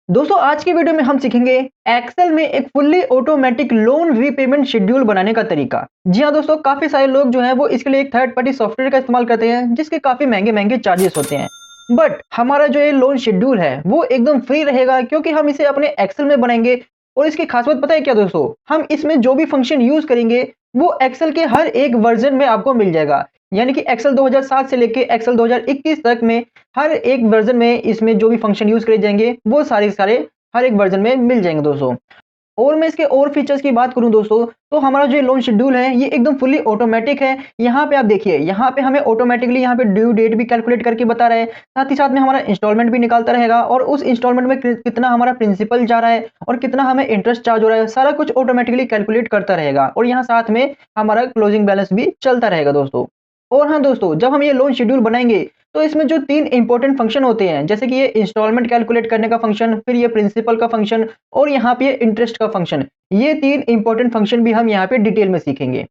दोस्तों आज की वीडियो में हम सीखेंगे एक्सेल में एक fully automatic loan repayment schedule बनाने का तरीका। जी हाँ दोस्तों, काफी सारे लोग जो है वो इसके लिए एक थर्ड पार्टी सॉफ्टवेयर का इस्तेमाल करते हैं जिसके काफी महंगे महंगे चार्जेस होते हैं। बट हमारा जो ये लोन शेड्यूल है वो एकदम फ्री रहेगा क्योंकि हम इसे अपने एक्सेल में बनाएंगे। और इसकी खास बात पता है क्या दोस्तों, हम इसमें जो भी फंक्शन यूज करेंगे वो एक्सेल के हर एक वर्जन में आपको मिल जाएगा। यानी कि एक्सेल 2007 से लेके एक्सेल 2021 तक में हर एक वर्जन में इसमें जो भी फंक्शन यूज करे जाएंगे वो सारे सारे हर एक वर्जन में मिल जाएंगे दोस्तों। और मैं इसके और फीचर्स की बात करूं दोस्तों, तो हमारा जो लोन शेड्यूल है ये एकदम फुली ऑटोमेटिक है। यहाँ पे आप देखिए, यहाँ पे हमें ऑटोमेटिकली यहाँ पे ड्यू डेट भी कैलकुलेट करके बता रहा है, साथ ही साथ में हमारा इंस्टॉलमेंट भी निकालता रहेगा और उस इंस्टॉलमेंट में कितना हमारा प्रिंसिपल जा रहा है और कितना हमें इंटरेस्ट चार्ज हो रहा है, सारा कुछ ऑटोमेटिकली कैलकुलेट करता रहेगा। और यहाँ साथ में हमारा क्लोजिंग बैलेंस भी चलता रहेगा दोस्तों। और हाँ दोस्तों, जब हम ये लोन शेड्यूल बनाएंगे तो इसमें जो 3 इंपॉर्टेंट फंक्शन होते हैं, जैसे कि ये इंस्टॉलमेंट कैलकुलेट करने का फंक्शन, फिर ये प्रिंसिपल का फंक्शन और यहाँ पे ये इंटरेस्ट का फंक्शन, ये 3 इंपॉर्टेंट फंक्शन भी हम यहाँ पे डिटेल में सीखेंगे।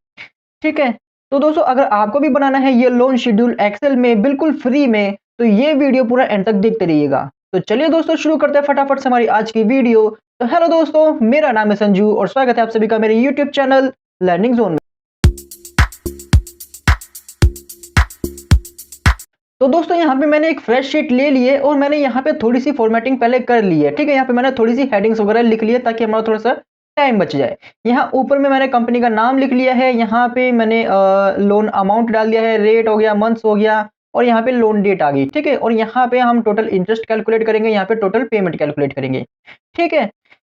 ठीक है? तो दोस्तों अगर आपको भी बनाना है ये लोन शेड्यूल एक्सेल में बिल्कुल फ्री में, तो ये वीडियो पूरा एंड तक देखते रहिएगा। तो चलिए दोस्तों शुरू करते हैं फटाफट से हमारी आज की वीडियो। तो हेलो दोस्तों, मेरा नाम है संजू और स्वागत है आप सभी का मेरे यूट्यूब चैनल लर्निंग ज़ोन में। तो दोस्तों यहाँ पे मैंने एक फ्रेश शीट ले ली है और मैंने यहाँ पे थोड़ी सी फॉर्मेटिंग पहले कर ली है। ठीक है, यहाँ पे मैंने थोड़ी सी हेडिंग्स वगैरह लिख ली है ताकि हमारा थोड़ा सा टाइम बच जाए। यहाँ ऊपर में मैंने कंपनी का नाम लिख लिया है, यहाँ पे मैंने लोन अमाउंट डाल दिया है, रेट हो गया, मंथ्स हो गया और यहाँ पे लोन डेट आ गई। ठीक है, और यहाँ पे हम टोटल इंटरेस्ट कैलकुलेट करेंगे, यहाँ पे टोटल पेमेंट कैलकुलेट करेंगे। ठीक है,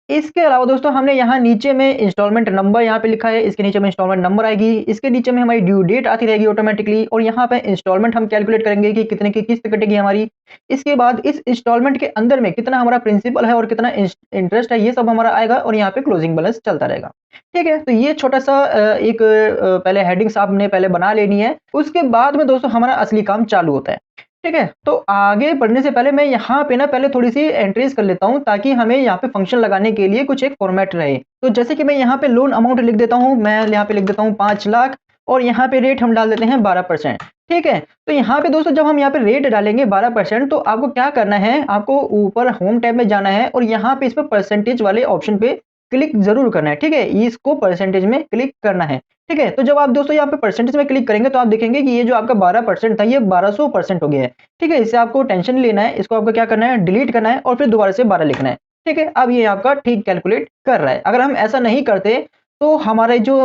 इसके अलावा दोस्तों हमने यहाँ नीचे में इंस्टॉलमेंट नंबर यहाँ पे लिखा है, इसके नीचे में इंस्टॉलमेंट नंबर आएगी, इसके नीचे में हमारी ड्यू डेट आती रहेगी ऑटोमेटिकली और यहाँ पे इंस्टॉलमेंट हम कैलकुलेट करेंगे कि कितने की किस्त कटेगी हमारी। इसके बाद इस इंस्टॉलमेंट के अंदर में कितना हमारा प्रिंसिपल है और कितना इंटरेस्ट है, ये सब हमारा आएगा और यहाँ पे क्लोजिंग बैलेंस चलता रहेगा। ठीक है, तो ये छोटा सा पहले हेडिंग्स आपने पहले बना लेनी है, उसके बाद में दोस्तों हमारा असली काम चालू होता है। ठीक है, तो आगे बढ़ने से पहले मैं यहाँ पे ना पहले थोड़ी सी एंट्रीज कर लेता हूँ ताकि हमें यहाँ पे फंक्शन लगाने के लिए कुछ एक फॉर्मेट रहे। तो जैसे कि मैं यहाँ पे लोन अमाउंट लिख देता हूँ, मैं यहाँ पे लिख देता हूँ 5 लाख और यहाँ पे रेट हम डाल देते हैं 12%। ठीक है, तो यहाँ पे दोस्तों जब हम यहाँ पे रेट डालेंगे 12%, तो आपको क्या करना है, आपको ऊपर होम टैब में जाना है और यहाँ पे इस पर परसेंटेज वाले ऑप्शन पे क्लिक जरूर करना है। ठीक है, इसको परसेंटेज में क्लिक करना है। ठीक है, तो जब आप दोस्तों यहाँ पे परसेंटेज में क्लिक करेंगे तो आप देखेंगे कि ये जो आपका 12% था ये 1200% हो गया है। ठीक है, इससे आपको टेंशन लेना है, इसको आपको क्या करना है, डिलीट करना है और फिर दोबारा से 12 लिखना है। ठीक है, अब ये आपका ठीक कैलकुलेट कर रहा है। अगर हम ऐसा नहीं करते तो हमारे जो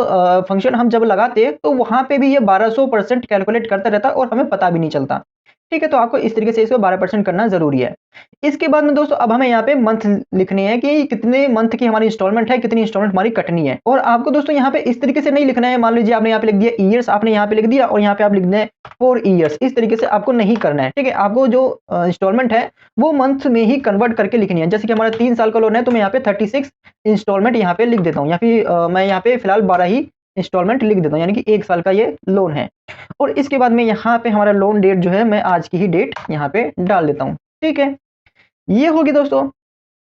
फंक्शन हम जब लगाते तो वहां पे भी ये 1200% कैलकुलेट करता रहता और हमें पता भी नहीं चलता। ठीक है, तो आपको इस तरीके से इसको 12% करना जरूरी है। इसके बाद में दोस्तों अब हमें यहाँ पे मंथ लिखनी है कि कितने मंथ की हमारी इंस्टॉलमेंट है, कितनी इंस्टॉलमेंट हमारी कटनी है। और आपको दोस्तों यहाँ पे इस तरीके से नहीं लिखना है, मान लीजिए आपने यहाँ पे लिख दिया ईयर्स, आपने यहाँ पे लिख दिया और यहाँ पे आप लिख दें 4 ईयर्स, इस तरीके से आपको नहीं करना है। ठीक है, आपको जो इंस्टॉलमेंट है वो मंथ में ही कन्वर्ट करके लिखनी है। जैसे कि हमारा 3 साल का लोन है तो मैं यहाँ पे 36 इंस्टॉलमेंट यहाँ पे लिख देता हूँ, या फिर मैं यहाँ पे फिलहाल 12 ही इंस्टॉलमेंट लिख देता हूँ, यानी कि 1 साल का ये लोन है। और इसके बाद में यहाँ पे हमारा लोन डेट जो है मैं आज की ही डेट यहाँ पे डाल देता हूँ। ठीक है, ये होगी दोस्तों।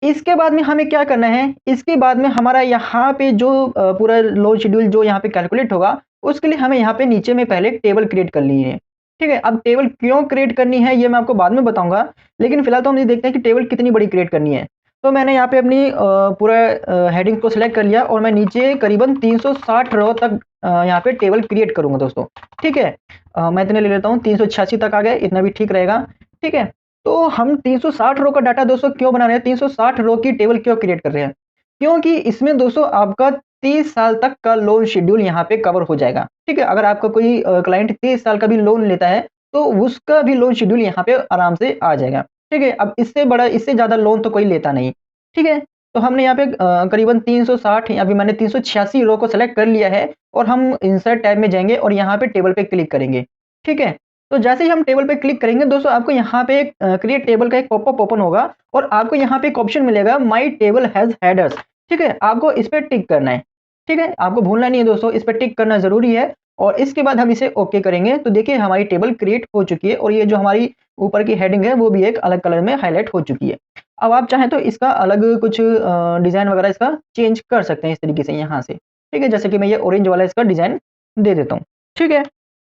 इसके बाद में हमें क्या करना है, इसके बाद में हमारा यहाँ पे जो पूरा लोन शेड्यूल जो यहाँ पे कैलकुलेट होगा उसके लिए हमें यहाँ पे नीचे में पहले एक टेबल क्रिएट कर ली है। ठीक है, अब टेबल क्यों क्रिएट करनी है ये मैं आपको बाद में बताऊंगा, लेकिन फिलहाल तो हम ये देखते हैं कि टेबल कितनी बड़ी क्रिएट करनी है। तो मैंने यहाँ पे अपनी पूरा हेडिंग को सिलेक्ट कर लिया और मैं नीचे करीबन 360 रो तक यहाँ पे टेबल क्रिएट करूंगा दोस्तों। ठीक है, मैं इतने ले लेता हूँ, 386 तक आ गए, इतना भी ठीक रहेगा। ठीक है, तो हम 360 रो का डाटा दोस्तों क्यों बना रहे हैं, 360 रो की टेबल क्यों क्रिएट कर रहे हैं, क्योंकि इसमें दोस्तों आपका 30 साल तक का लोन शेड्यूल यहाँ पे कवर हो जाएगा। ठीक है, अगर आपका कोई क्लाइंट 30 साल का भी लोन लेता है तो उसका भी लोन शेड्यूल यहाँ पे आराम से आ जाएगा। ठीक है, अब इससे बड़ा, इससे ज्यादा लोन तो कोई लेता नहीं। ठीक है, तो हमने यहाँ पे करीबन 360, अभी मैंने 386 रो को सेलेक्ट कर लिया है और हम इंसर्ट टैब में जाएंगे और यहाँ पे टेबल पे क्लिक करेंगे। ठीक है, तो जैसे ही हम टेबल पे क्लिक करेंगे दोस्तों आपको यहाँ पे क्रिएट टेबल का एक पॉपअप ओपन होगा और आपको यहाँ पे एक ऑप्शन मिलेगा माय टेबल हैज हेडर्स। ठीक है, आपको इस पे टिक करना है। ठीक है, आपको भूलना नहीं है दोस्तों, इस पे टिक करना जरूरी है। और इसके बाद हम इसे ओके करेंगे तो देखिए हमारी टेबल क्रिएट हो चुकी है और ये जो हमारी ऊपर की हेडिंग है वो भी एक अलग कलर में हाईलाइट हो चुकी है। अब आप चाहें तो इसका अलग कुछ डिजाइन वगैरह इसका चेंज कर सकते हैं इस तरीके से यहाँ से। ठीक है, जैसे कि मैं ये ऑरेंज वाला इसका डिजाइन दे देता हूँ। ठीक है,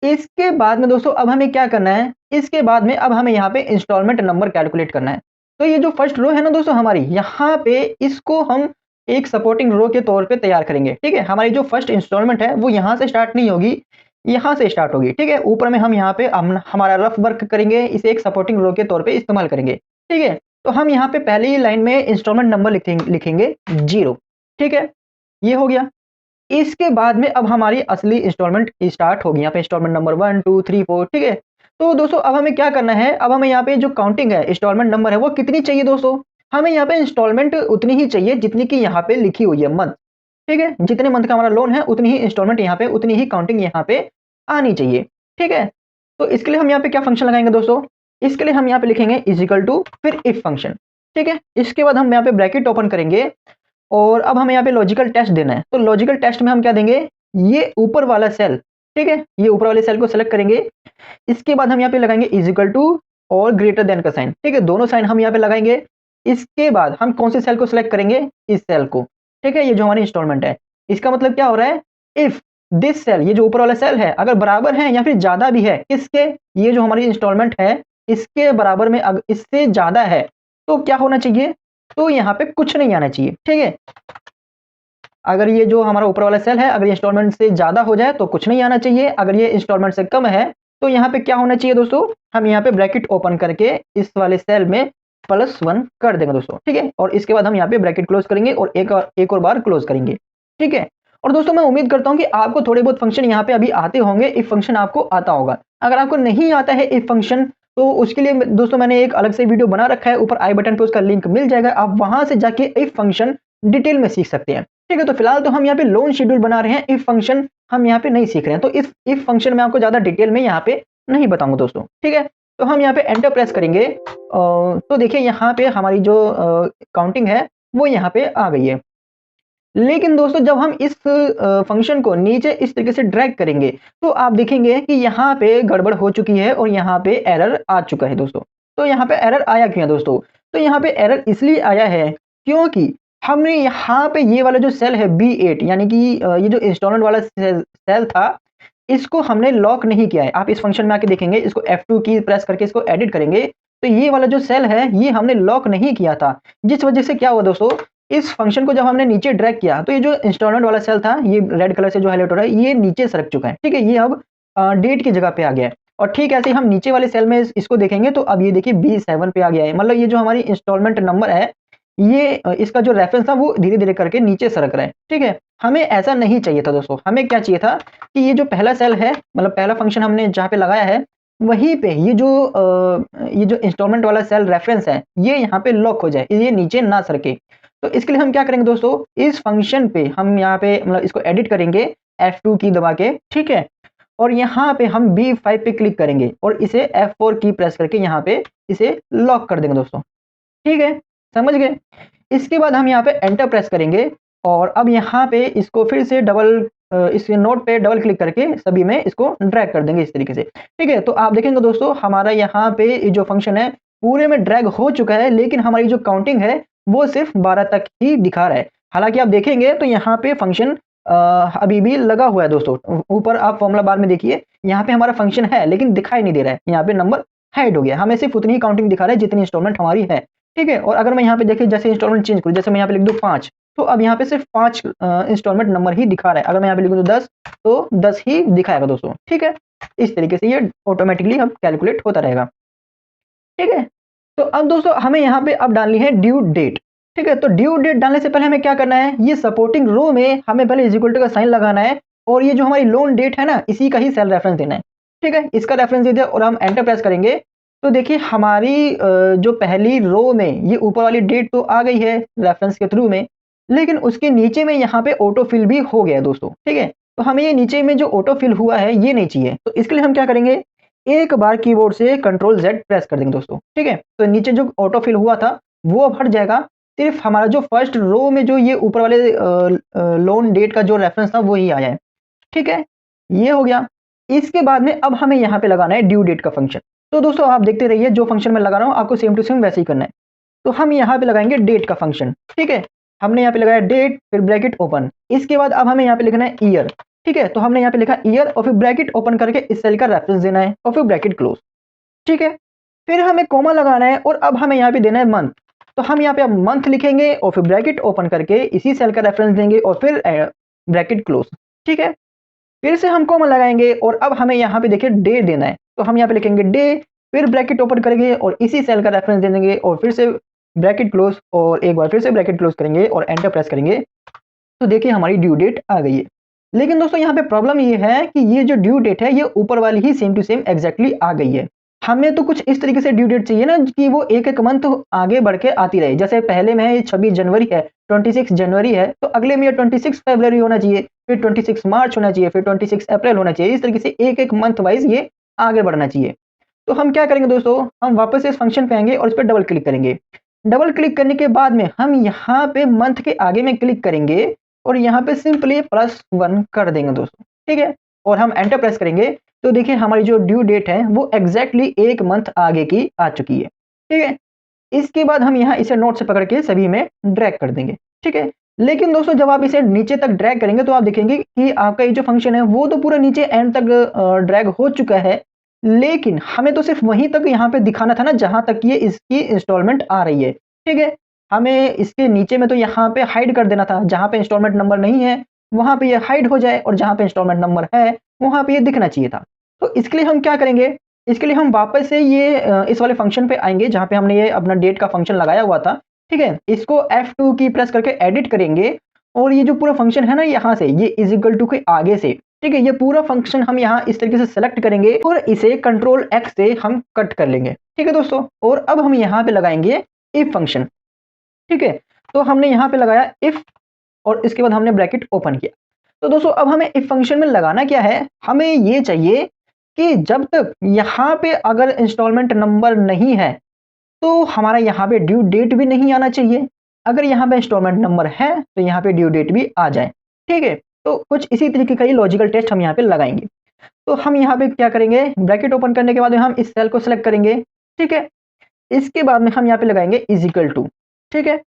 इसके बाद में दोस्तों अब हमें क्या करना है, इसके बाद में अब हमें यहाँ पे इंस्टॉलमेंट नंबर कैलकुलेट करना है। तो ये जो फर्स्ट रो है ना दोस्तों हमारी, यहाँ पे इसको हम एक सपोर्टिंग रो के तौर पे तैयार करेंगे। ठीक है, हमारी जो फर्स्ट इंस्टॉलमेंट है वो यहाँ से स्टार्ट नहीं होगी, यहाँ से स्टार्ट होगी। ठीक है, ऊपर में हम यहाँ पे हमारा रफ वर्क करेंगे, इसे एक सपोर्टिंग रो के तौर पे इस्तेमाल करेंगे। ठीक है, तो हम यहाँ पे पहले ही लाइन में इंस्टॉलमेंट नंबर लिखेंगे 0। ठीक है, ये हो गया। इसके बाद में अब हमारी असली इंस्टॉलमेंट स्टार्ट होगी। यहाँ पे इंस्टॉलमेंट नंबर 1 2 3 4। ठीक है, तो दोस्तों अब हमें क्या करना है, अब हमें यहाँ पे जो काउंटिंग है इंस्टॉलमेंट नंबर है वो कितनी चाहिए दोस्तों, हमें यहाँ पे इंस्टॉलमेंट उतनी ही चाहिए जितनी की यहाँ पे लिखी हुई है मंथ। ठीक है, जितने मंथ का हमारा लोन है उतनी ही इंस्टॉलमेंट यहाँ पे, उतनी ही काउंटिंग यहाँ पे आनी चाहिए। ठीक है, तो इसके लिए हम यहाँ पे क्या फंक्शन लगाएंगे दोस्तों, इसके लिए हम यहाँ पे लिखेंगे इज इक्वल टू फिर इफ फंक्शन। ठीक है, इसके बाद हम यहाँ पे ब्रैकेट ओपन करेंगे और अब हमें यहाँ पे लॉजिकल टेस्ट देना है। तो लॉजिकल टेस्ट में हम क्या देंगे, ये ऊपर वाला सेल। ठीक है, ये ऊपर वाले सेल को सेलेक्ट करेंगे। इसके बाद हम यहाँ पे लगाएंगे इज इक्वल टू और ग्रेटर देन का साइन। ठीक है, दोनों साइन हम यहाँ पे लगाएंगे। इसके बाद हम कौन से सेल को सिलेक्ट करेंगे, इस सेल को। ठीक है, ये जो हमारी इंस्टॉलमेंट है, इसका मतलब क्या हो रहा है, इफ दिस सेल, ये जो ऊपर वाला सेल है, अगर बराबर है या फिर ज्यादा भी है किसके, ये जो हमारी इंस्टॉलमेंट है इसके बराबर में, अगर इससे ज्यादा है तो क्या होना चाहिए, तो यहाँ पे कुछ नहीं आना चाहिए। ठीक है, अगर ये जो हमारा ऊपर वाला सेल है, अगर ये इंस्टॉलमेंट से ज्यादा हो जाए तो कुछ नहीं आना चाहिए, अगर ये इंस्टॉलमेंट से कम है तो यहाँ पे क्या होना चाहिए दोस्तों, हम यहाँ पे ब्रैकेट ओपन करके इस वाले सेल में +1 कर देंगे दोस्तों। ठीक है, और इसके बाद हम यहाँ पे ब्रैकेट क्लोज करेंगे और एक और बार क्लोज करेंगे। ठीक है, और दोस्तों मैं उम्मीद करता हूँ कि आपको थोड़े बहुत फंक्शन यहाँ पे अभी आते होंगे, इफ फंक्शन आपको आता होगा। अगर आपको नहीं आता है इफ फंक्शन, तो उसके लिए दोस्तों मैंने एक अलग से वीडियो बना रखा है, ऊपर आई बटन पे उसका लिंक मिल जाएगा, आप वहां से जाके इफ फंक्शन डिटेल में सीख सकते हैं। ठीक है, तो फिलहाल तो हम यहाँ पे लोन शेड्यूल बना रहे हैं, इफ फंक्शन हम यहाँ पे नहीं सीख रहे हैं, तो इफ फंक्शन में आपको ज्यादा डिटेल में यहाँ पे नहीं बताऊंगा दोस्तों। ठीक है, तो हम यहाँ पे एंटर प्रेस करेंगे, तो देखिए यहाँ पे हमारी जो काउंटिंग है वो यहाँ पे आ गई है। लेकिन दोस्तों जब हम इस फंक्शन को नीचे इस तरीके से ड्रैग करेंगे तो आप देखेंगे कि यहाँ पे गड़बड़ हो चुकी है और यहाँ पे एरर आ चुका है दोस्तों। तो यहाँ पे एरर आया क्यों है दोस्तों, तो यहाँ पे एरर इसलिए आया है क्योंकि हमने यहाँ पे ये वाला जो सेल है B8, यानी कि ये जो इंस्टॉलमेंट वाला सेल था, इसको हमने लॉक नहीं किया है। आप इस फंक्शन में आके देखेंगे, इसको F2 की प्रेस करके इसको एडिट करेंगे तो ये वाला जो सेल है ये हमने लॉक नहीं किया था, जिस वजह से क्या हुआ दोस्तों, इस फंक्शन को जब हमने नीचे ड्रैग किया तो ये जो इंस्टॉलमेंट वाला सेल था, ये रेड कलर से जो हाईलाइट हो रहा है, ये नीचे सरक चुका है। ठीक है, ये अब डेट की जगह पे आ गया है। और ठीक ऐसे ही हम नीचे वाले सेल में इसको देखेंगे तो अब ये देखिए B7 पे आ गया है, मतलब ये जो हमारी इंस्टॉलमेंट नंबर है, ये इसका जो रेफरेंस था वो धीरे धीरे करके नीचे सरक रहा है। ठीक है, हमें ऐसा नहीं चाहिए था दोस्तों, हमें क्या चाहिए था कि ये जो पहला सेल है, मतलब पहला फंक्शन हमने जहाँ पे लगाया है, वहीं पे ये जो इंस्टॉलमेंट वाला सेल रेफरेंस है ये यहाँ पे लॉक हो जाए, ये नीचे ना सरके। तो इसके लिए हम क्या करेंगे दोस्तों, इस फंक्शन पे हम यहाँ पे मतलब इसको एडिट करेंगे F2 की दबा के। ठीक है, और यहाँ पे हम B5 पे क्लिक करेंगे और इसे F4 की प्रेस करके यहाँ पे इसे लॉक कर देंगे दोस्तों। ठीक है, समझ गए। इसके बाद हम यहाँ पे एंटर प्रेस करेंगे और अब यहाँ पे इसको फिर से इस नोट पे डबल क्लिक करके सभी में इसको ड्रैग कर देंगे इस तरीके से। ठीक है, तो आप देखेंगे दोस्तों हमारा यहाँ पे जो फंक्शन है पूरे में ड्रैग हो चुका है, लेकिन हमारी जो काउंटिंग है वो सिर्फ 12 तक ही दिखा रहा है। हालांकि आप देखेंगे तो यहाँ पे फंक्शन अभी भी लगा हुआ है दोस्तों। ऊपर आप फॉर्मूला बार में देखिए, यहाँ पे हमारा फंक्शन है लेकिन दिखाई नहीं दे रहा है, यहाँ पे नंबर हाइड हो गया, हमें सिर्फ उतनी ही काउंटिंग दिखा रहा है जितनी इंस्टॉलमेंट हमारी है। ठीक है, और अगर मैं यहाँ पे देखिए जैसे इंस्टॉलमेंट चेंज करूँ, जैसे मैं यहाँ पे लिख दूँ 5, तो अब यहाँ पे सिर्फ 5 इंस्टॉलमेंट नंबर ही दिखा रहा है। अगर मैं यहाँ पे लिखूँ तो 10, तो 10 ही दिखाएगा दोस्तों। ठीक है, इस तरीके से ये ऑटोमेटिकली अब कैलकुलेट होता रहेगा। ठीक है, तो अब दोस्तों हमें यहाँ पे अब डालनी है ड्यू डेट। ठीक है, तो ड्यू डेट डालने से पहले हमें क्या करना है, ये सपोर्टिंग रो में हमें पहले इज इक्वल टू का साइन लगाना है और ये जो हमारी लोन डेट है ना, इसी का ही सेल रेफरेंस देना है। ठीक है, इसका रेफरेंस दे दिया और हम एंटर प्रेस करेंगे तो देखिए हमारी जो पहली रो में ये ऊपर वाली डेट तो आ गई है रेफरेंस के थ्रू में, लेकिन उसके नीचे में यहाँ पे ऑटो फिल भी हो गया दोस्तों। ठीक है, तो हमें ये नीचे में जो ऑटो फिल हुआ है ये नहीं चाहिए, तो इसके लिए हम क्या करेंगे, एक बार कीबोर्ड से Ctrl+Z प्रेस कर देंगे दोस्तों। ठीक है, तो नीचे जो ऑटो फिल हुआ था वो अब हट जाएगा, सिर्फ हमारा जो फर्स्ट रो में जो ये ऊपर वाले लोन डेट का जो रेफरेंस था वो ही आया है। ठीक है, ये हो गया। इसके बाद में अब हमें यहाँ पे लगाना है ड्यू डेट का फंक्शन। तो दोस्तों आप देखते रहिए, जो फंक्शन मैं लगा रहा हूँ आपको सेम टू सेम वैसे ही करना है। तो हम यहाँ पे लगाएंगे डेट का फंक्शन। ठीक है, हमने यहाँ पे लगाया डेट, फिर ब्रैकेट ओपन। इसके बाद अब हमें यहाँ पे लिखना है ईयर। ठीक है, तो हमने यहाँ पे लिखा ईयर और फिर ब्रैकेट ओपन करके इस सेल का रेफरेंस देना है और फिर ब्रैकेट क्लोज। ठीक है, फिर हमें कॉमा लगाना है और अब हमें यहाँ पे देना है मंथ। तो हम यहाँ पे अब मंथ लिखेंगे और फिर ब्रैकेट ओपन करके इसी सेल का रेफरेंस देंगे और फिर ब्रैकेट क्लोज। ठीक है, फिर से हम कॉमा लगाएंगे और अब हमें यहाँ पे देखिए डे देना है, तो हम यहाँ पे लिखेंगे डे, फिर ब्रैकेट ओपन करेंगे और इसी सेल का रेफरेंस दे देंगे और फिर से ब्रैकेट क्लोज और एक बार फिर से ब्रैकेट क्लोज करेंगे और एंटर प्रेस करेंगे। तो देखिए हमारी ड्यू डेट आ गई है। लेकिन दोस्तों यहाँ पे प्रॉब्लम ये है कि ये जो ड्यू डेट है ये ऊपर वाली ही सेम टू सेम एग्जैक्टली आ गई है। हमें तो कुछ इस तरीके से ड्यू डेट चाहिए ना कि वो एक एक मंथ आगे बढ़ के आती रहे। जैसे पहले में ये 26 जनवरी है, 26 जनवरी है, तो अगले में ये 26 फरवरी होना चाहिए, फिर 26 मार्च होना चाहिए, फिर 26 अप्रैल होना चाहिए। इस तरीके से एक एक मंथ वाइज ये आगे बढ़ना चाहिए। तो हम क्या करेंगे दोस्तों, हम वापस इस फंक्शन पे आएंगे और इस पर डबल क्लिक करेंगे। डबल क्लिक करने के बाद में हम यहाँ पे मंथ के आगे में क्लिक करेंगे और यहाँ पे सिंपली +1 कर देंगे दोस्तों। ठीक है, और हम एंटर प्रेस करेंगे तो देखिए हमारी जो ड्यू डेट है वो एग्जैक्टली एक मंथ आगे की आ चुकी है। ठीक है, इसके बाद हम यहाँ इसे नोट से पकड़ के सभी में ड्रैग कर देंगे। ठीक है, लेकिन दोस्तों जब आप इसे नीचे तक ड्रैग करेंगे तो आप देखेंगे कि आपका ये जो फंक्शन है वो तो पूरा नीचे एंड तक ड्रैग हो चुका है, लेकिन हमें तो सिर्फ वहीं तक यहाँ पे दिखाना था ना जहां तक ये इसकी इंस्टॉलमेंट आ रही है। ठीक है, हमें इसके नीचे में तो यहाँ पे हाइड कर देना था, जहां पे इंस्टॉलमेंट नंबर नहीं है वहां पे ये हाइड हो जाए और जहां पे इंस्टॉलमेंट नंबर है वहां पे ये दिखना चाहिए था। तो इसके लिए हम क्या करेंगे, इसके लिए हम वापस से ये इस वाले फंक्शन पे आएंगे जहां पे हमने ये अपना डेट का फंक्शन लगाया हुआ था। ठीक है, इसको F2 की प्रेस करके एडिट करेंगे और ये जो पूरा फंक्शन है ना यहाँ से ये इज इक्वल टू के आगे से, ठीक है, ये पूरा फंक्शन हम यहाँ इस तरीके से सेलेक्ट करेंगे और इसे कंट्रोल X से हम कट कर लेंगे। ठीक है दोस्तों, और अब हम यहाँ पे लगाएंगे इफ फंक्शन। ठीक है, तो हमने यहाँ पे लगाया इफ और इसके बाद हमने ब्रैकेट ओपन किया। तो दोस्तों अब हमें इफ फंक्शन में लगाना क्या है, हमें ये चाहिए कि जब तक यहाँ पे अगर इंस्टॉलमेंट नंबर नहीं है तो हमारा यहाँ पे ड्यू डेट भी नहीं आना चाहिए। अगर यहाँ पे इंस्टॉलमेंट नंबर है तो यहाँ पे ड्यू डेट भी आ जाए। ठीक है, तो कुछ इसी तरीके का ही लॉजिकल टेस्ट हम यहाँ पे लगाएंगे। तो हम यहाँ पे क्या करेंगे, ब्रैकेट ओपन करने के बाद हम इस सेल को सिलेक्ट करेंगे। ठीक है, इसके बाद में हम यहाँ पे लगाएंगे इज इक्वल टू। ठीक है,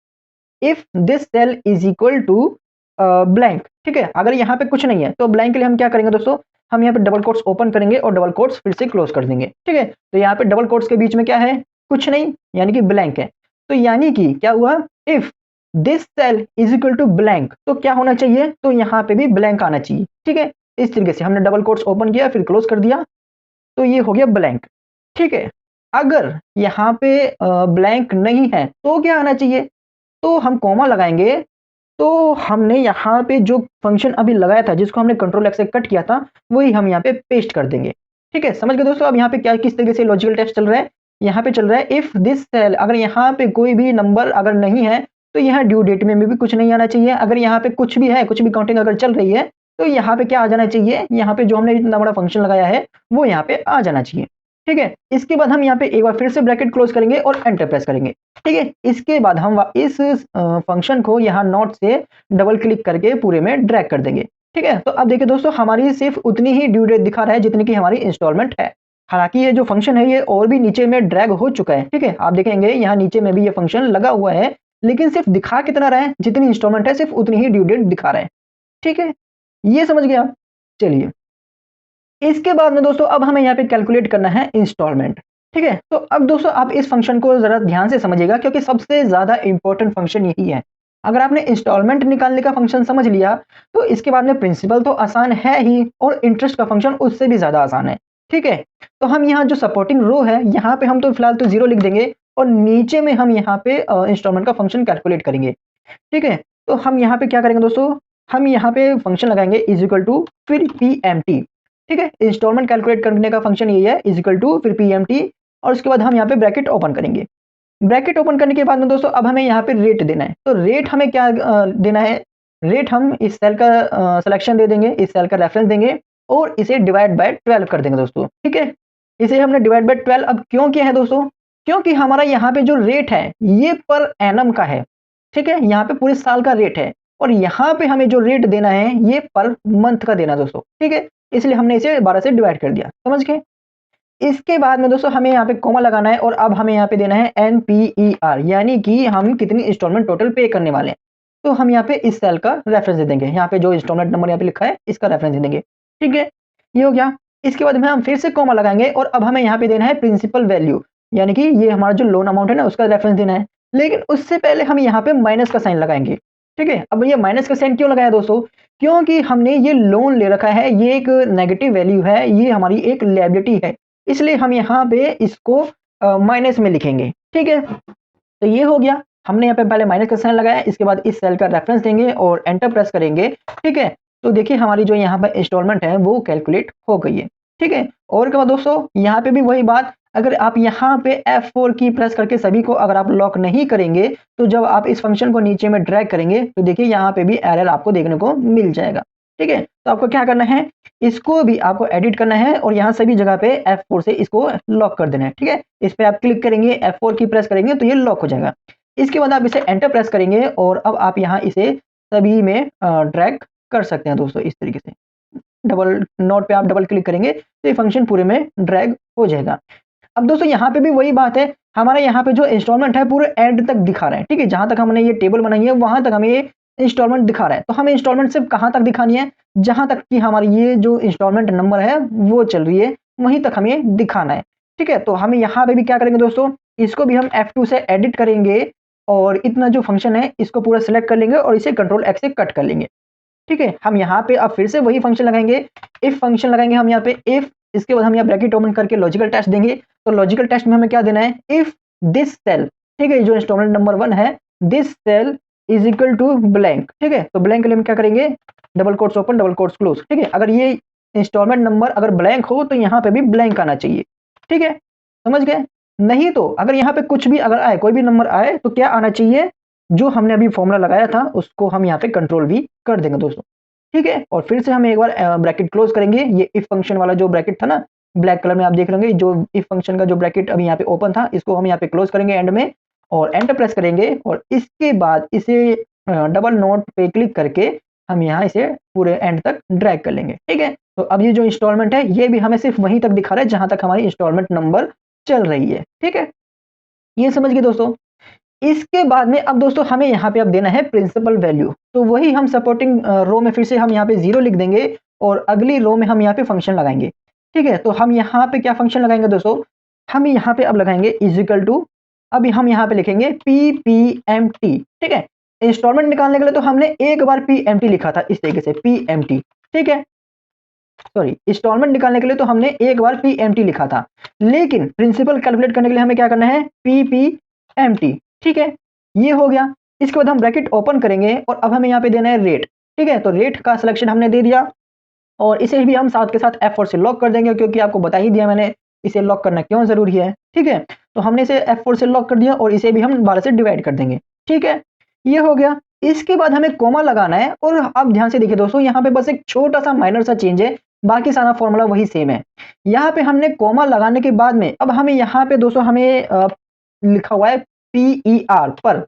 if this cell is equal to blank. ठीक है, अगर यहाँ पे कुछ नहीं है तो ब्लैंक के लिए हम क्या करेंगे दोस्तों, हम यहाँ पे डबल कोट्स ओपन करेंगे और डबल कोट्स फिर से क्लोज कर देंगे। ठीक है, तो यहाँ पे डबल कोट्स के बीच में क्या है, कुछ नहीं, यानी कि ब्लैंक है। तो यानी कि क्या हुआ, if this cell is equal to blank, तो क्या होना चाहिए, तो यहाँ पे भी ब्लैंक आना चाहिए। ठीक है, इस तरीके से हमने डबल कोट्स ओपन किया फिर क्लोज कर दिया तो ये हो गया ब्लैंक। ठीक है, अगर यहाँ पे ब्लैंक नहीं है तो क्या आना चाहिए, तो हम कॉमा लगाएंगे। तो हमने यहाँ पे जो फंक्शन अभी लगाया था जिसको हमने कंट्रोल X से कट किया था वही हम यहाँ पे पेस्ट कर देंगे। ठीक है, समझ गए दोस्तों। अब यहाँ पे क्या किस तरीके से लॉजिकल टेस्ट चल रहा है, यहाँ पे चल रहा है इफ दिस सेल, अगर यहाँ पे कोई भी नंबर अगर नहीं है तो यहाँ ड्यू डेट में भी कुछ नहीं आना चाहिए। अगर यहाँ पे कुछ भी है, कुछ भी काउंटिंग अगर चल रही है तो यहाँ पे क्या आ जाना चाहिए, यहाँ पे जो हमने इतना बड़ा फंक्शन लगाया है वो यहाँ पे आ जाना चाहिए। ठीक है, इसके बाद हम यहाँ पे एक बार फिर से ब्रैकेट क्लोज करेंगे और एंटर प्रेस करेंगे। ठीक है, इसके बाद हम इस फंक्शन को यहाँ नॉट से डबल क्लिक करके पूरे में ड्रैग कर देंगे। ठीक है, तो अब देखिए दोस्तों हमारी सिर्फ उतनी ही ड्यू डेट दिखा रहा है जितनी की हमारी इंस्टॉलमेंट है। हालांकि ये जो फंक्शन है ये और भी नीचे में ड्रैग हो चुका है। ठीक है, आप देखेंगे यहाँ नीचे में भी ये फंक्शन लगा हुआ है, लेकिन सिर्फ दिखा कितना रहा है, जितनी इंस्टॉलमेंट है सिर्फ उतनी ही ड्यू डेट दिखा रहा है। ठीक है, ये समझ गए आप। चलिए, इसके बाद में दोस्तों अब हमें यहाँ पे कैलकुलेट करना है इंस्टॉलमेंट। ठीक है, तो अब दोस्तों आप इस फंक्शन को जरा ध्यान से समझिएगा क्योंकि सबसे ज्यादा इंपॉर्टेंट फंक्शन यही है। अगर आपने इंस्टॉलमेंट निकालने का फंक्शन समझ लिया तो इसके बाद में प्रिंसिपल तो आसान है ही और इंटरेस्ट का फंक्शन उससे भी ज्यादा आसान है। ठीक है, तो हम यहाँ जो सपोर्टिंग रो है यहाँ पे हम तो फिलहाल तो 0 लिख देंगे और नीचे में हम यहाँ पे इंस्टॉलमेंट का फंक्शन कैलकुलेट करेंगे। ठीक है, तो हम यहाँ पे क्या करेंगे दोस्तों, हम यहाँ पे फंक्शन लगाएंगे इज इक्वल टू फिर PMT। ठीक है, इंस्टॉलमेंट कैलकुलेट करने का फंक्शन यही है, इज इक्वल टू फिर PMT और उसके बाद हम यहाँ पे ब्रैकेट ओपन करेंगे। ब्रैकेट ओपन करने के बाद में दोस्तों अब हमें यहाँ पे रेट देना है। तो रेट हमें क्या देना है, रेट हम इस सेल का सिलेक्शन दे देंगे, इस सेल का रेफरेंस देंगे और इसे डिवाइड बाय 12 कर देंगे दोस्तों। ठीक है, इसे हमने डिवाइड बाय 12 अब क्यों किया है दोस्तों, क्योंकि हमारा यहाँ पे जो रेट है ये पर एनम का है। ठीक है, यहाँ पे पूरे साल का रेट है और यहाँ पे हमें जो रेट देना है ये पर मंथ का देना दोस्तों। ठीक है, इसलिए हमने इसे 12 से डिवाइड कर दिया, समझ गए। इसके बाद में दोस्तों हमें यहाँ पे कॉमा लगाना है और अब हमें यहाँ पे देना है NPER, यानी कि हम कितनी इंस्टॉलमेंट टोटल पे करने वाले हैं। तो हम यहाँ पे इस सेल का रेफरेंस दे देंगे, यहाँ पे जो इंस्टॉलमेंट नंबर यहाँ पे लिखा है इसका रेफरेंस दे देंगे। ठीक है, ये हो गया। इसके बाद में हम फिर से कॉमा लगाएंगे और अब हमें यहाँ पे देना है प्रिंसिपल वैल्यू। यानी कि ये हमारा जो लोन अमाउंट है ना उसका रेफरेंस देना है। लेकिन उससे पहले हम यहाँ पे माइनस का साइन लगाएंगे, ठीक है। अब ये माइनस का साइन क्यों लगाया दोस्तों? क्योंकि हमने ये लोन ले रखा है, ये एक नेगेटिव वैल्यू है, ये हमारी एक लायबिलिटी है, इसलिए हम यहाँ पे इसको माइनस में लिखेंगे, ठीक है। तो ये हो गया, हमने यहाँ पे पहले माइनस का साइन लगाया, इसके बाद इस सेल का रेफरेंस देंगे और एंटर प्रेस करेंगे, ठीक है। तो देखिए हमारी जो यहाँ पर इंस्टॉलमेंट है वो कैलकुलेट हो गई है, ठीक है। और क्या दोस्तों, यहाँ पे भी वही बात, अगर आप यहाँ पे F4 की प्रेस करके सभी को अगर आप लॉक नहीं करेंगे, तो जब आप इस फंक्शन को नीचे में ड्रैग करेंगे तो देखिए यहाँ पे भी एरर आपको देखने को मिल जाएगा, ठीक है। तो आपको क्या करना है, इसको भी आपको एडिट करना है और यहाँ सभी जगह पे F4 से इसको लॉक कर देना है, ठीक है। इस पे आप क्लिक करेंगे, F4 की प्रेस करेंगे तो ये लॉक हो जाएगा। इसके बाद आप इसे एंटर प्रेस करेंगे और अब आप यहाँ इसे सभी में ड्रैग कर सकते हैं दोस्तों, इस तरीके से डबल नोट पे आप डबल क्लिक करेंगे तो ये फंक्शन पूरे में ड्रैग हो जाएगा। अब दोस्तों यहाँ पे भी वही बात है, हमारे यहाँ पे जो इंस्टॉलमेंट है पूरे एंड तक दिखा रहे हैं, ठीक है। जहां तक हमने ये टेबल बनाई है वहां तक हमें ये इंस्टॉलमेंट दिखा रहा है। तो हमें इंस्टॉलमेंट सिर्फ कहां तक दिखानी है, जहां तक कि हमारी ये जो इंस्टॉलमेंट नंबर है वो चल रही है, वहीं तक हमें दिखाना है, ठीक है। तो हम यहाँ पे भी क्या करेंगे दोस्तों, इसको भी हम F2 से एडिट करेंगे और इतना जो फंक्शन है इसको पूरा सिलेक्ट कर लेंगे और इसे कंट्रोल X से कट कर लेंगे, ठीक है। हम यहाँ पे अब फिर से वही फंक्शन लगाएंगे, इफ फंक्शन लगाएंगे हम यहाँ पे इफ, इसके बाद हम यहाँ ब्रैकेट ओपन करके लॉजिकल टेस्ट देंगे। तो लॉजिकल टेस्ट में हमें क्या देना है, इफ दिस सेल, ठीक है, जो इंस्टॉलमेंट नंबर 1 है, this cell is equal to blank, ठीक है। तो ब्लैंक के लिए हम क्या करेंगे, double quotes open double quotes close, ठीक है। अगर ये इंस्टॉलमेंट नंबर अगर ब्लैंक हो तो यहाँ पे भी ब्लैंक आना चाहिए, ठीक है, समझ गए। नहीं तो अगर यहाँ पे कुछ भी अगर आए, कोई भी नंबर आए तो क्या आना चाहिए, जो हमने अभी फॉर्मूला लगाया था उसको हम यहाँ पे कंट्रोल भी कर देंगे दोस्तों, ठीक है। और फिर से हम एक बार ब्रैकेट क्लोज करेंगे, ये इफ फंक्शन वाला जो ब्रैकेट था ना ब्लैक कलर में आप देख लेंगे, जो इफ फंक्शन का जो ब्रैकेट अभी यहाँ पे ओपन था इसको हम यहाँ पे क्लोज करेंगे एंड में और एंटर प्रेस करेंगे और इसके बाद इसे डबल नोट पे क्लिक करके हम यहाँ इसे पूरे एंड तक ड्रैग कर लेंगे, ठीक है। तो अब ये जो इंस्टॉलमेंट है ये भी हमें सिर्फ वहीं तक दिखा रहा है जहां तक हमारी इंस्टॉलमेंट नंबर चल रही है, ठीक है। ये समझ गए दोस्तों। इसके बाद में अब दोस्तों हमें यहाँ पे अब देना है प्रिंसिपल वैल्यू। तो वही हम सपोर्टिंग रो में फिर से हम यहाँ पे 0 लिख देंगे और अगली रो में हम यहाँ पे फंक्शन लगाएंगे, ठीक है। तो हम यहाँ पे क्या फंक्शन लगाएंगे दोस्तों, हम यहाँ पे अब लगाएंगे इज इक्वल टू, अभी हम यहाँ पे लिखेंगे PPMT, ठीक है। इंस्टॉलमेंट निकालने के लिए तो हमने एक बार PMT लिखा था इस तरीके से PMT, ठीक है। सॉरी, इंस्टॉलमेंट निकालने के लिए तो हमने एक बार PMT लिखा था, लेकिन प्रिंसिपल कैलकुलेट करने के लिए हमें क्या करना है, PPMT, ठीक है। ये हो गया। इसके बाद हम ब्रैकेट ओपन करेंगे और अब हमें यहाँ पे देना है रेट, ठीक है। तो रेट का सिलेक्शन हमने दे दिया और इसे भी हम साथ के साथ F4 से लॉक कर देंगे, क्योंकि आपको बता ही दिया मैंने इसे लॉक करना क्यों जरूरी है, ठीक है। तो हमने इसे F4 से लॉक कर दिया और इसे भी हम 12 से डिवाइड कर देंगे, ठीक है। ये हो गया। इसके बाद हमें कोमा लगाना है और अब ध्यान से देखिए दोस्तों, यहाँ पे बस एक छोटा सा माइनर सा चेंज है, बाकी सारा फॉर्मूला वही सेम है। यहाँ पे हमने कोमा लगाने के बाद में अब हमें यहाँ पे दोस्तों हमें लिखा हुआ है PER पर।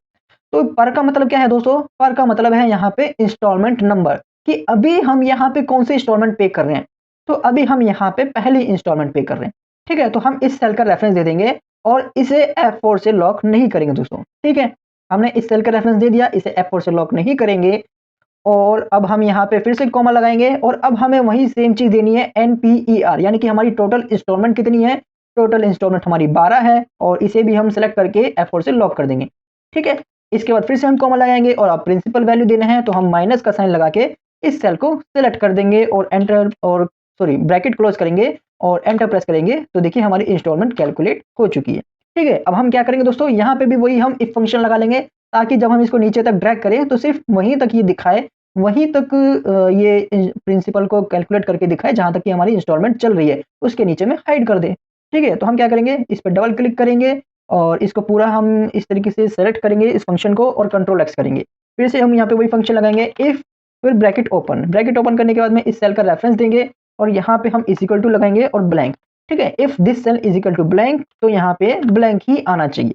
तो पर का मतलब क्या है दोस्तों, पर का मतलब है यहाँ पे इंस्टॉलमेंट नंबर, कि अभी हम यहाँ पे कौन से इंस्टॉलमेंट पे कर रहे हैं। तो अभी हम यहाँ पे पहली इंस्टॉलमेंट पे कर रहे हैं, ठीक है। तो हम इस सेल का रेफरेंस दे देंगे और इसे F4 से लॉक नहीं करेंगे दोस्तों, ठीक है। हमने इस सेल का रेफरेंस दे दिया, इसे F4 से लॉक नहीं करेंगे और अब हम यहाँ पे फिर से कॉमा लगाएंगे और अब हमें वही सेम चीज देनी है NPER, यानी कि हमारी टोटल इंस्टॉलमेंट कितनी है, टोटल इंस्टॉलमेंट हमारी 12 है और इसे भी हम सेलेक्ट करके F4 से लॉक कर देंगे, ठीक है। इसके बाद फिर से हम कॉमा लगाएंगे और अब प्रिंसिपल वैल्यू देना है तो हम माइनस का साइन लगा के इस सेल को सिलेक्ट कर देंगे और एंटर और सॉरी ब्रैकेट क्लोज करेंगे और एंटर प्रेस करेंगे। तो देखिए हमारी इंस्टॉलमेंट कैलकुलेट हो चुकी है, ठीक है। अब हम क्या करेंगे दोस्तों, यहाँ पे भी वही हम इफ फंक्शन लगा लेंगे ताकि जब हम इसको नीचे तक ड्रैग करें तो सिर्फ वहीं तक ये दिखाए, वहीं तक ये प्रिंसिपल को कैलकुलेट करके दिखाए जहां तक कि हमारी इंस्टॉलमेंट चल रही है, उसके नीचे में हाइड कर दे, ठीक है। तो हम क्या करेंगे, इस पर डबल क्लिक करेंगे और इसको पूरा हम इस तरीके से सेलेक्ट करेंगे इस फंक्शन को और कंट्रोल X करेंगे। फिर से हम यहाँ पे वही फंक्शन लगाएंगे इफ, फिर ब्रैकेट ओपन करने के बाद में इस सेल का रेफरेंस देंगे और यहाँ पे हम इज इक्वल टू लगाएंगे और ब्लैंक, ठीक है। If this cell is equal to blank तो यहाँ पे ब्लैंक ही आना चाहिए,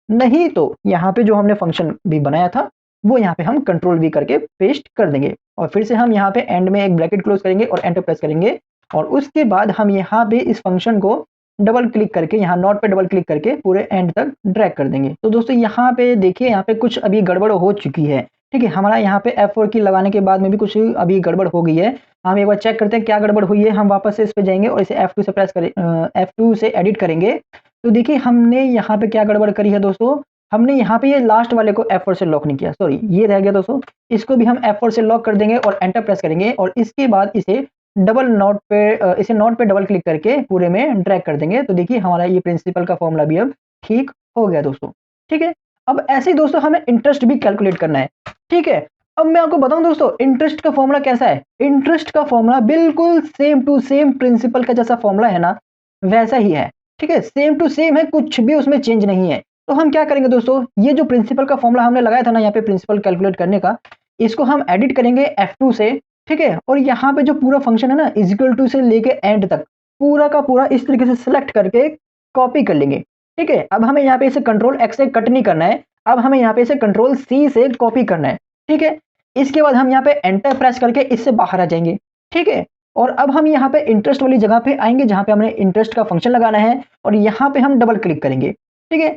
नहीं तो यहाँ पे जो हमने फंक्शन भी बनाया था वो यहाँ पे हम कंट्रोल V करके पेस्ट कर देंगे और फिर से हम यहाँ पे एंड में एक ब्रैकेट क्लोज करेंगे और एंटर प्रेस करेंगे और उसके बाद हम यहाँ पे इस फंक्शन को डबल क्लिक करके यहाँ नोट पे डबल क्लिक करके पूरे एंड तक ड्रैग कर देंगे। तो दोस्तों यहाँ पे देखिए, यहाँ पे कुछ अभी गड़बड़ हो चुकी है, ठीक है। हमारा यहाँ पे F4 की लगाने के बाद में भी कुछ अभी गड़बड़ हो गई है। हम एक बार चेक करते हैं क्या गड़बड़ हुई है। हम वापस से इस पे जाएंगे और इसे F2 से प्रेस करें, F2 से एडिट करेंगे तो देखिए हमने यहाँ पे क्या गड़बड़ करी है दोस्तों, हमने यहाँ पे ये लास्ट वाले को F4 से लॉक नहीं किया, सॉरी ये रह गया दोस्तों। इसको भी हम F4 से लॉक कर देंगे और एंटर प्रेस करेंगे और इसके बाद इसे डबल नोट पे इसे नोट पे डबल क्लिक करके पूरे में ड्रैग कर देंगे। तो देखिए हमारा ये प्रिंसिपल का फॉर्मूला भी अब ठीक हो गया दोस्तों। ठीक है, अब ऐसे ही दोस्तों हमें इंटरेस्ट भी कैलकुलेट करना है। ठीक है, अब मैं आपको बताऊं दोस्तों इंटरेस्ट का फॉर्मूला कैसा है। इंटरेस्ट का फॉर्मूला बिल्कुल सेम टू सेम प्रिंसिपल का जैसा फॉर्मूला है ना, वैसा ही है। ठीक है, सेम टू सेम है, कुछ भी उसमें चेंज नहीं है। तो हम क्या करेंगे दोस्तों, ये जो प्रिंसिपल का फॉर्मूला हमने लगाया था ना यहाँ पे प्रिंसिपल कैलकुलेट करने का, इसको हम एडिट करेंगे F2 से। ठीक है, और यहाँ पे जो पूरा फंक्शन है ना इक्वल टू से लेके एंड तक पूरा का पूरा इस तरीके से सिलेक्ट करके कॉपी कर लेंगे। ठीक है, अब हमें यहाँ पे इसे कंट्रोल X से कट नहीं करना है, अब हमें यहाँ पे इसे कंट्रोल C से कॉपी करना है। ठीक है, इसके बाद हम यहाँ पे एंटर प्रेस करके इससे बाहर आ जाएंगे। ठीक है, और अब हम यहाँ पे इंटरेस्ट वाली जगह पे आएंगे जहां पे हमने इंटरेस्ट का फंक्शन लगाना है और यहाँ पे हम डबल क्लिक करेंगे। ठीक है,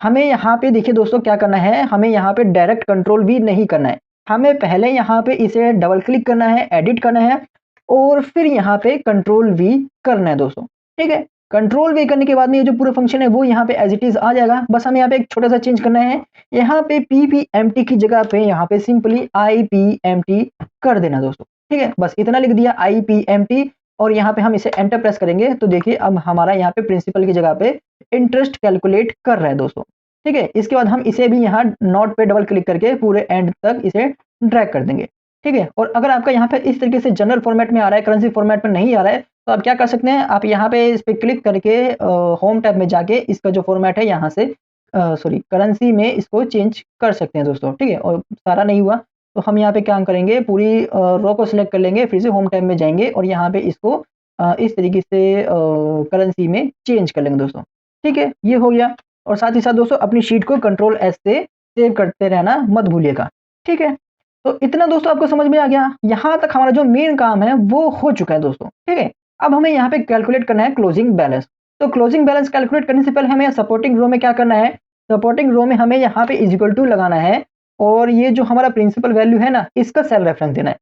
हमें यहाँ पे देखिए दोस्तों क्या करना है, हमें यहाँ पे डायरेक्ट कंट्रोल भी नहीं करना है, हमें पहले यहाँ पे इसे डबल क्लिक करना है, एडिट करना है और फिर यहाँ पे कंट्रोल वी करना है दोस्तों। ठीक है, कंट्रोल वी करने के बाद में ये जो पूरा फंक्शन है वो यहाँ पे एज इट इज आ जाएगा। बस हमें यहाँ पे एक छोटा सा चेंज करना है, यहाँ पे PPMT की जगह पे यहाँ पे सिंपली IPMT कर देना दोस्तों। ठीक है, बस इतना लिख दिया IPMT और यहाँ पे हम इसे एंटर प्रेस करेंगे तो देखिए अब हमारा यहाँ पे प्रिंसिपल की जगह पे इंटरेस्ट कैलकुलेट कर रहा है दोस्तों। ठीक है, इसके बाद हम इसे भी यहाँ नोट पे डबल क्लिक करके पूरे एंड तक इसे ड्रैग कर देंगे। ठीक है, और अगर आपका यहाँ पे इस तरीके से जनरल फॉर्मेट में आ रहा है, करेंसी फॉर्मेट में नहीं आ रहा है, तो आप क्या कर सकते हैं, आप यहाँ पे इस पे क्लिक करके होम टैब में जाके इसका जो फॉर्मेट है यहाँ से सॉरी करेंसी में इसको चेंज कर सकते हैं दोस्तों। ठीक है, और सारा नहीं हुआ तो हम यहाँ पे क्या करेंगे, पूरी रो को सिलेक्ट कर लेंगे, फिर से होम टैब में जाएंगे और यहाँ पे इसको इस तरीके से करेंसी में चेंज कर लेंगे दोस्तों। ठीक है, ये हो गया। और साथ ही साथ दोस्तों अपनी शीट को कंट्रोल S से सेव करते रहना मत भूलिएगा। ठीक है, तो इतना दोस्तों आपको समझ में आ गया। यहाँ तक हमारा जो मेन काम है वो हो चुका है दोस्तों। ठीक है, अब हमें यहाँ पे कैलकुलेट करना है क्लोजिंग बैलेंस। तो क्लोजिंग बैलेंस कैलकुलेट करने से पहले हमें सपोर्टिंग रो में क्या करना है, सपोर्टिंग रो में हमें यहाँ पे इक्वल टू लगाना है और ये जो हमारा प्रिंसिपल वैल्यू है ना इसका सेल रेफरेंस देना है।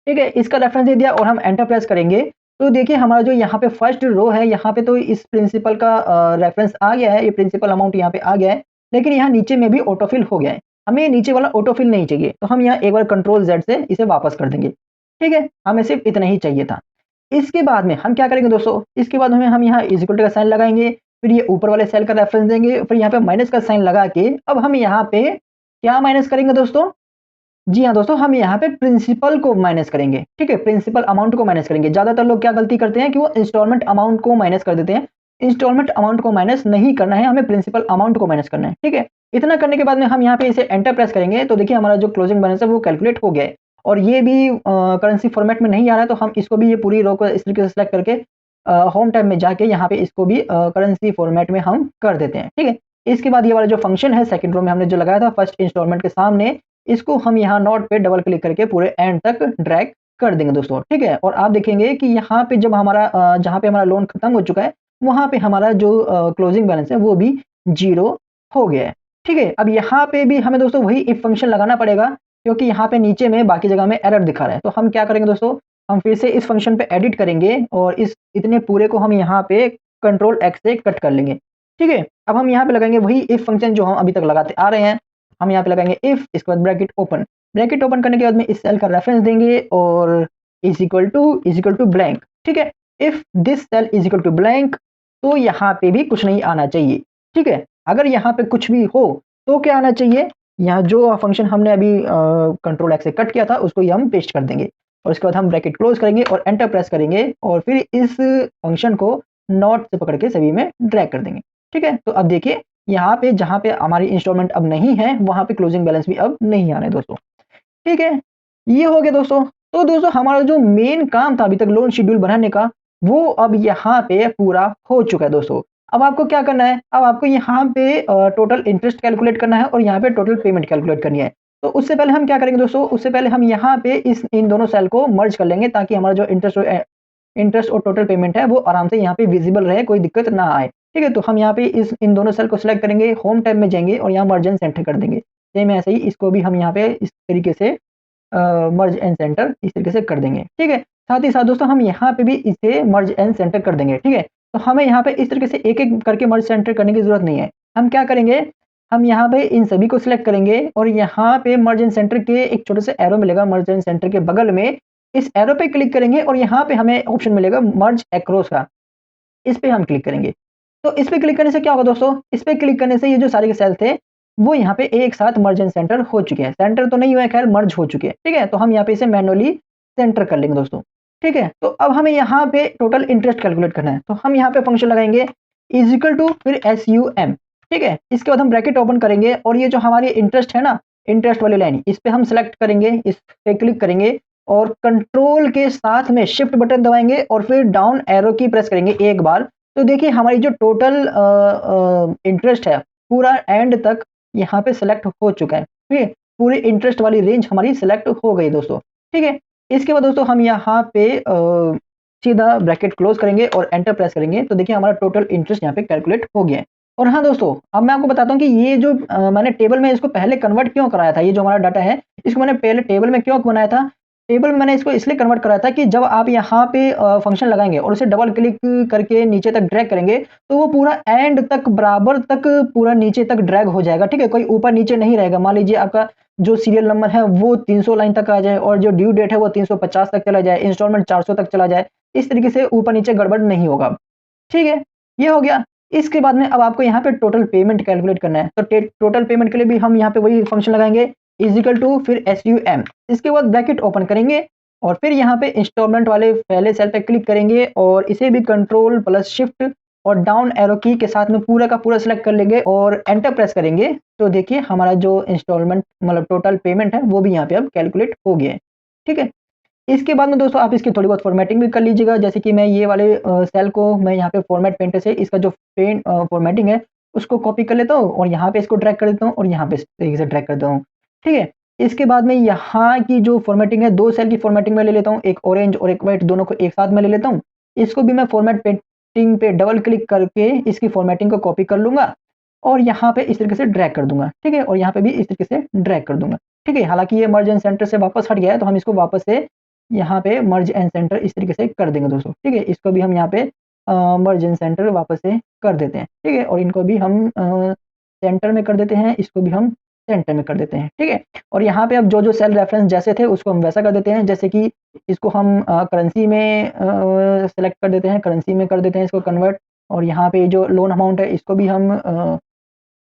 ठीक है, इसका रेफरेंस दे दिया और हम एंटर प्रेस करेंगे तो देखिए हमारा जो यहाँ पे फर्स्ट रो है यहाँ पे तो इस प्रिंसिपल का रेफरेंस आ गया है, ये प्रिंसिपल अमाउंट यहाँ पे आ गया है, लेकिन यहाँ नीचे में भी ऑटोफिल हो गया है। हमें नीचे वाला ऑटोफिल नहीं चाहिए तो हम यहाँ एक बार कंट्रोल Z से इसे वापस कर देंगे। ठीक है, हमें सिर्फ इतना ही चाहिए था। इसके बाद में हम क्या करेंगे दोस्तों, इसके बाद में हम यहाँ इक्वल टू का साइन लगाएंगे, फिर ये ऊपर वाले सेल का रेफरेंस देंगे, फिर यहाँ पे माइनस का साइन लगा के अब हम यहाँ पे क्या माइनस करेंगे दोस्तों, जी हाँ दोस्तों, हम यहाँ पे प्रिंसिपल को माइनस करेंगे। ठीक है, प्रिंसिपल अमाउंट को माइनस करेंगे। ज्यादातर लोग क्या गलती करते हैं कि वो इंस्टॉलमेंट अमाउंट को माइनस कर देते हैं। इंस्टॉलमेंट अमाउंट को माइनस नहीं करना है, हमें प्रिंसिपल अमाउंट को माइनस करना है। ठीक है, इतना करने के बाद में हम यहाँ पे इसे एंटर प्रेस करेंगे तो देखिए हमारा जो क्लोजिंग बैलेंस है वो कैलकुलेट हो गया है और ये भी करेंसी फॉर्मेट में नहीं आ रहा है, तो हम इसको भी ये पूरी रो को इस तरीके से सिलेक्ट करके होम टैब में जाके यहाँ पे इसको भी करेंसी फॉर्मेट में हम कर देते हैं। ठीक है, इसके बाद ये वाला जो फंक्शन है सेकंड रो में हमने जो लगाया था फर्स्ट इंस्टॉलमेंट के सामने, इसको हम यहाँ नोट पे डबल क्लिक करके पूरे एंड तक ड्रैग कर देंगे दोस्तों। ठीक है, और आप देखेंगे कि यहाँ पे जब हमारा जहाँ पे हमारा लोन खत्म हो चुका है वहां पे हमारा जो क्लोजिंग बैलेंस है वो भी 0 हो गया है। ठीक है, अब यहाँ पे भी हमें दोस्तों वही इफ फंक्शन लगाना पड़ेगा क्योंकि यहाँ पे नीचे में बाकी जगह में एरर दिखा रहा है। तो हम क्या करेंगे दोस्तों, हम फिर से इस फंक्शन पे एडिट करेंगे और इस इतने पूरे को हम यहाँ पे कंट्रोल X से कट कर लेंगे। ठीक है, अब हम यहाँ पे लगाएंगे वही इफ फंक्शन जो हम अभी तक लगाते आ रहे हैं। हम यहाँ पे लगाएंगे इफ, इसके बाद ब्रैकेट ओपन करने के बाद में इस सेल का रेफरेंस देंगे और इज इक्वल टू ब्लैंक। ठीक है, if this cell is equal to blank तो यहाँ पे भी कुछ नहीं आना चाहिए। ठीक है, अगर यहाँ पे कुछ भी हो तो क्या आना चाहिए, यहाँ जो फंक्शन हमने अभी कंट्रोल X से कट किया था उसको हम पेस्ट कर देंगे और उसके बाद हम ब्रैकेट क्लोज करेंगे और एंटर प्रेस करेंगे और फिर इस फंक्शन को नॉट से पकड़ के सभी में ड्रैग कर देंगे। ठीक है, तो अब देखिए यहाँ पे जहाँ पे हमारी इंस्टॉलमेंट अब नहीं है वहां पे क्लोजिंग बैलेंस भी अब नहीं आ रहे दोस्तों। ठीक है, ये हो गया दोस्तों। तो दोस्तों हमारा जो मेन काम था अभी तक लोन शेड्यूल बनाने का वो अब यहाँ पे पूरा हो चुका है दोस्तों। अब आपको क्या करना है, अब आपको यहाँ पे टोटल इंटरेस्ट कैलकुलेट करना है और यहाँ पे टोटल पेमेंट कैलकुलेट करनी है। तो उससे पहले हम क्या करेंगे दोस्तों, उससे पहले हम यहाँ पे इन दोनों सेल को मर्ज कर लेंगे ताकि हमारा जो इंटरेस्ट और टोटल पेमेंट है वो आराम से यहाँ पे विजिबल रहे, कोई दिक्कत ना आए। ठीक है, तो हम यहाँ पे इन दोनों सेल को सिलेक्ट करेंगे, होम टैब में जाएंगे और यहाँ मर्ज एंड सेंटर कर देंगे। सेम ऐसे ही इसको भी हम यहाँ पे इस तरीके से मर्ज एंड सेंटर इस तरीके से कर देंगे। ठीक है, साथ ही साथ दोस्तों हम यहाँ पे भी इसे मर्ज एंड सेंटर कर देंगे। ठीक है, तो हमें यहाँ पे इस तरीके से एक-एक करके मर्ज सेंटर करने की ज़रूरत नहीं है। हम क्या करेंगे, हम यहाँ पे इन सभी को सिलेक्ट करेंगे और यहाँ पे मर्ज एंड सेंटर के एक छोटे से एरो मिलेगा, मर्ज एंड सेंटर के बगल में इस एरो पे क्लिक करेंगे और यहाँ पे हमें ऑप्शन मिलेगा मर्ज अक्रॉस का, इस पे हम क्लिक करेंगे। तो इस पे क्लिक करने से क्या होगा दोस्तों, इस पे क्लिक करने से ये जो सारे के सेल थे, वो यहाँ पे एक साथ मर्ज एंड सेंटर हो चुके हैं। सेंटर तो नहीं हुए खैर, मर्ज हो चुके हैं, ठीक है? तो हम यहाँ पे इसे मैनुअली सेंटर कर लेंगे दोस्तों, ठीक है? तो अब हमें यहाँ पे टोटल इंटरेस्ट कैलकुलेट करना है, तो हम यहाँ पे फंक्शन लगाएँगे इज़ इक्वल टू फिर SUM, ठीक है? इसके बाद हम ब्रैकेट ओपन करेंगे और ये जो हमारी इंटरेस्ट है ना, इंटरेस्ट वाली लाइन, इस पे हम सेलेक्ट करेंगे, इस पे क्लिक करेंगे और कंट्रोल के साथ में शिफ्ट बटन दबाएँगे और फिर डाउन एरो की प्रेस करेंगे एक बार। तो देखिए हमारी जो टोटल इंटरेस्ट है पूरा एंड तक यहाँ पे सिलेक्ट हो चुका है, ठीक है? पूरी इंटरेस्ट वाली रेंज हमारी सिलेक्ट हो गई दोस्तों, ठीक है? इसके बाद दोस्तों हम यहाँ पे सीधा ब्रैकेट क्लोज करेंगे और एंटर प्रेस करेंगे, तो देखिए हमारा टोटल इंटरेस्ट यहाँ पे कैलकुलेट हो गया है। और हाँ दोस्तों, अब मैं आपको बताता हूँ कि ये जो मैंने टेबल में इसको पहले कन्वर्ट क्यों कराया था, ये जो हमारा डाटा है, इसको मैंने पहले टेबल में क्यों बनाया था? टेबल में मैंने इसको इसलिए कन्वर्ट कराया था कि जब आप यहाँ पे फंक्शन लगाएँगे और उसे डबल क्लिक करके नीचे तक ड्रैग करेंगे, तो वो पूरा एंड तक बराबर तक पूरा नीचे तक ड्रैग हो जाएगा, ठीक है? कोई ऊपर-नीचे नहीं रहेगा। मान लीजिए आपका जो सीरियल नंबर है वो 300 लाइन तक आ जाए और जो ड्यू डेट है वो 350 तक चला जाए, इंस्टॉलमेंट 400 तक चला जाए, इस तरीके से ऊपर-नीचे गड़बड़ नहीं होगा, ठीक है? ये हो गया। इसके बाद में अब आपको यहाँ पे टोटल पेमेंट कैलकुलेट करना है, तो टोटल पेमेंट के लिए भी हम यहाँ पे वही फंक्शन लगाएँगे इज़ इक्वल टू फिर SUM, इसके बाद ब्रैकेट ओपन करेंगे और फिर यहाँ पे इंस्टॉलमेंट वाले पहले सेल पे क्लिक करेंगे और इसे भी कंट्रोल प्लस शिफ्ट और डाउन एरो की के साथ में पूरा का पूरा सिलेक्ट कर लेंगे और एंटर प्रेस करेंगे, तो देखिए हमारा जो इंस्टॉलमेंट मतलब टोटल पेमेंट है वो भी यहाँ पे अब कैलकुलेट हो गया है, ठीक है? इसके बाद में दोस्तों आप इसकी थोड़ी बहुत फॉर्मेटिंग भी कर लीजिएगा, जैसे कि मैं ये वाले सेल को मैं यहाँ पे फॉर्मेट पेंटर से इसका जो फॉर्मेटिंग है उसको कॉपी कर लेता हूँ और यहाँ पे इसको ड्रैग कर देता हूँ और यहाँ पे इस तरीके से ड्रैग कर देता हूँ, ठीक है? इसके बाद में यहाँ की जो फॉर्मेटिंग है 2 सेल की फॉर्मेटिंग में ले लेता हूँ, एक ऑरेंज और एक व्हाइट दोनों को एक साथ में ले लेता हूँ। इसको भी मैं फॉर्मेट पेंटिंग पे डबल क्लिक करके इसकी फॉर्मेटिंग को कॉपी कर लूँगा और यहाँ पे इस तरीके से ड्रैग कर दूँगा, ठीक है? और यहाँ पे भी इस तरीके से ड्रैग कर दूँगा, ठीक है? हालाँकि ये मर्ज एंड सेंटर से वापस हट गया है, तो हम इसको वापस से यहाँ पे मर्ज एंड सेंटर इस तरीके से कर देंगे दोस्तों, ठीक है? इसको भी हम यहाँ पे मर्ज एंड सेंटर वापस से कर देते हैं, ठीक है? और इनको भी हम सेंटर में कर देते हैं, इसको भी हम सेंटर में कर देते हैं, ठीक है? और यहाँ पे अब जो-जो सेल रेफरेंस जैसे थे उसको हम वैसा कर देते हैं, जैसे कि इसको हम करेंसी में सेलेक्ट कर देते हैं, करेंसी में कर देते हैं इसको कन्वर्ट और यहाँ पे जो लोन अमाउंट है इसको भी हम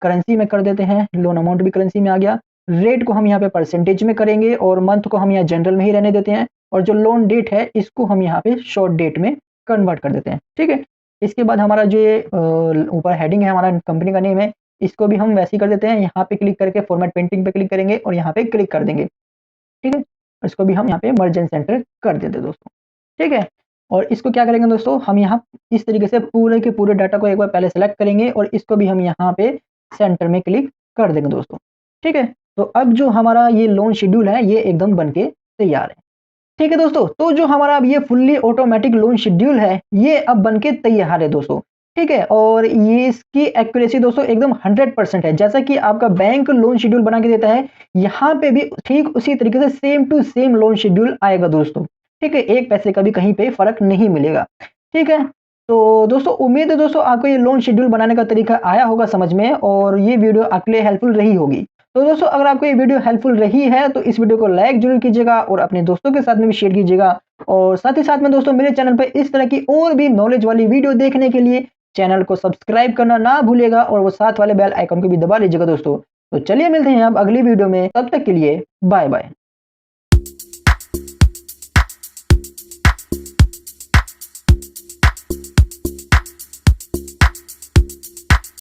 करेंसी में कर देते हैं, लोन अमाउंट भी करेंसी में आ गया। रेट को हम यहाँ पे परसेंटेज में करेंगे और मंथ को हम यहाँ जनरल में ही रहने देते हैं और जो लोन डेट है इसको हम यहाँ पे शॉर्ट डेट में कन्वर्ट कर देते हैं, ठीक है? इसके बाद हमारा जो ये ऊपर हेडिंग है हमारा कंपनी का नेम है, इसको भी हम वैसे ही कर देते हैं, यहाँ पे क्लिक करके फॉर्मेट पेंटिंग पे क्लिक करेंगे और यहाँ पे क्लिक कर देंगे, ठीक है? इसको भी हम यहाँ पे मर्ज एंड सेंटर कर देते हैं दोस्तों, ठीक है? और इसको क्या करेंगे दोस्तों, हम यहाँ इस तरीके से पूरे के पूरे डाटा को एक बार पहले सेलेक्ट करेंगे और इसको भी हम यहाँ पे सेंटर में क्लिक कर देंगे दोस्तों, ठीक है? तो अब जो हमारा ये लोन शेड्यूल है ये एकदम बन के तैयार है, ठीक है दोस्तों? तो जो हमारा अब ये फुल्ली ऑटोमेटिक लोन शेड्यूल है, ये अब बन के तैयार है दोस्तों, ठीक है? और ये इसकी एक्यूरेसी दोस्तों एकदम 100% है, जैसा कि आपका बैंक लोन शेड्यूल बना के देता है, यहाँ पे भी ठीक उसी तरीके से same to same loan schedule आएगा दोस्तों, ठीक है? 1 पैसे का भी कहीं पे फ़र्क नहीं मिलेगा, ठीक है? तो दोस्तों उम्मीद है दोस्तों आपको ये लोन शेड्यूल बनाने का तरीका आया होगा समझ में और ये वीडियो आपके लिए हेल्पफुल रही होगी। तो दोस्तों अगर आपको ये वीडियो हेल्पफुल रही है तो इस वीडियो को लाइक जरूर कीजिएगा और अपने दोस्तों के साथ में भी शेयर कीजिएगा और साथ ही साथ में दोस्तों मेरे चैनल पर इस तरह की और भी नॉलेज वाली वीडियो देखने के लिए चैनल को सब्सक्राइब करना ना भूलिएगा और वो साथ वाले बेल आइकन को भी दबा लीजिएगा दोस्तों। तो चलिए मिलते हैं अब अगली वीडियो में, तब तक के लिए बाय बाय।